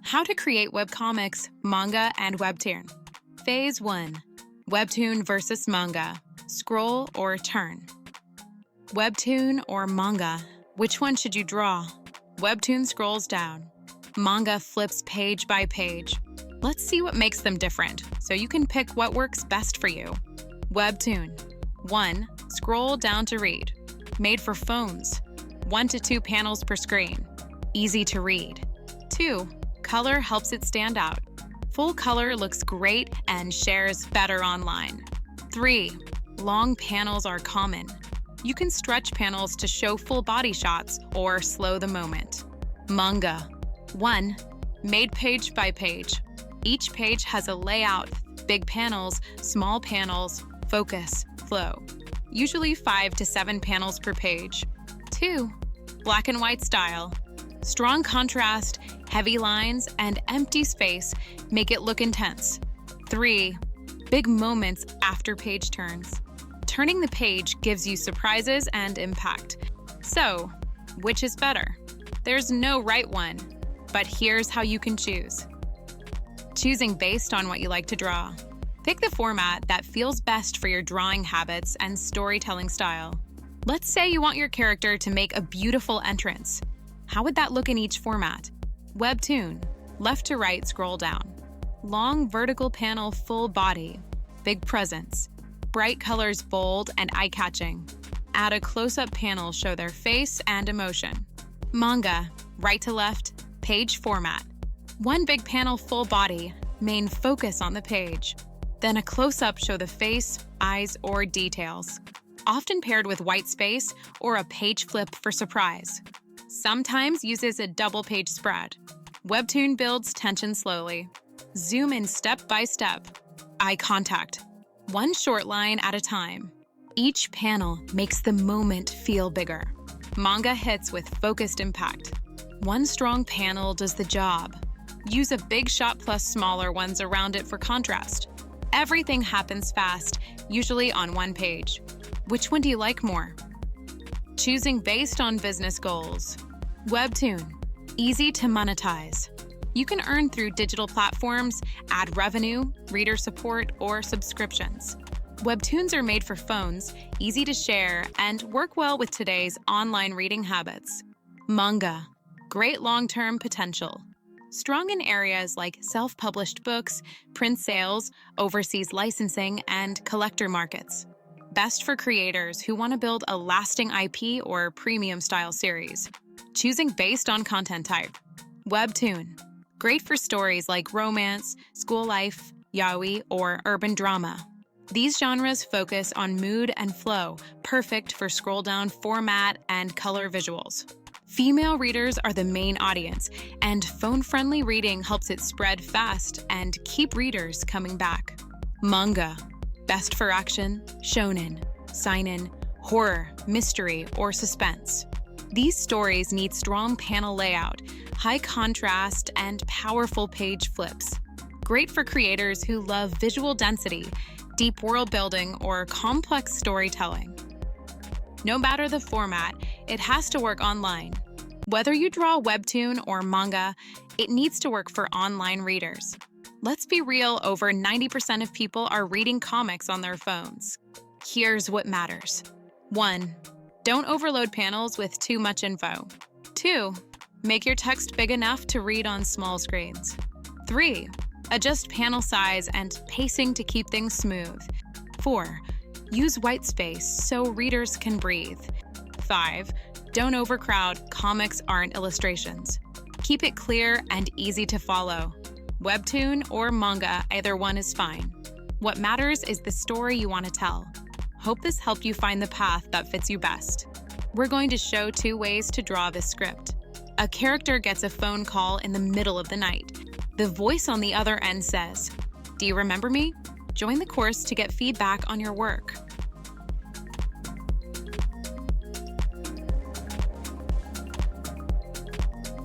How to create webcomics, manga, and Webtoon. Phase 1. Webtoon versus manga. Scroll or turn. Webtoon or manga? Which one should you draw? Webtoon scrolls down. Manga flips page by page. Let's see what makes them different, so you can pick what works best for you. Webtoon. 1. Scroll down to read. Made for phones. 1 to 2 panels per screen. Easy to read. 2. Color helps it stand out. Full color looks great and shares better online. 3. Long panels are common. You can stretch panels to show full body shots or slow the moment. Manga. 1. Made page by page. Each page has a layout, big panels, small panels, focus, flow. Usually 5 to 7 panels per page. 2. Black and white style. Strong contrast, heavy lines, and empty space make it look intense. 3. Big moments after page turns. Turning the page gives you surprises and impact. So, which is better? There's no right one, but here's how you can choose. Choosing based on what you like to draw. Pick the format that feels best for your drawing habits and storytelling style. Let's say you want your character to make a beautiful entrance. How would that look in each format? Webtoon. Left to right, scroll down. Long vertical panel, full body. Big presence. Bright colors, bold and eye-catching. Add a close-up panel, show their face and emotion. Manga. Right to left, page format. 1 big panel, full body, main focus on the page. Then a close-up, show the face, eyes, or details. Often paired with white space or a page flip for surprise. Sometimes uses a double page spread. Webtoon builds tension slowly. Zoom in step by step. Eye contact. 1 short line at a time. Each panel makes the moment feel bigger. Manga hits with focused impact. 1 strong panel does the job. Use a big shot plus smaller ones around it for contrast. Everything happens fast, usually on 1 page. Which one do you like more? Choosing based on business goals. Webtoon. Easy to monetize. You can earn through digital platforms, ad revenue, reader support, or subscriptions. Webtoons are made for phones, easy to share, and work well with today's online reading habits. Manga. Great long-term potential. Strong in areas like self-published books, print sales, overseas licensing, and collector markets. Best for creators who want to build a lasting IP or premium-style series. Choosing based on content type. Webtoon. Great for stories like romance, school life, yaoi, or urban drama. These genres focus on mood and flow, perfect for scroll-down format and color visuals. Female readers are the main audience, and phone-friendly reading helps it spread fast and keep readers coming back. Manga. Best for action, shonen, seinen, horror, mystery, or suspense. These stories need strong panel layout, high contrast, and powerful page flips. Great for creators who love visual density, deep world building, or complex storytelling. No matter the format, it has to work online. Whether you draw Webtoon or manga, it needs to work for online readers. Let's be real, over 90% of people are reading comics on their phones. Here's what matters. 1. Don't overload panels with too much info. 2. Make your text big enough to read on small screens. 3. Adjust panel size and pacing to keep things smooth. 4. Use white space so readers can breathe. 5. Don't overcrowd, comics aren't illustrations. Keep it clear and easy to follow. Webtoon or manga, either one is fine. What matters is the story you want to tell. Hope this helped you find the path that fits you best. We're going to show 2 ways to draw this script. A character gets a phone call in the middle of the night. The voice on the other end says, "Do you remember me?" Join the course to get feedback on your work.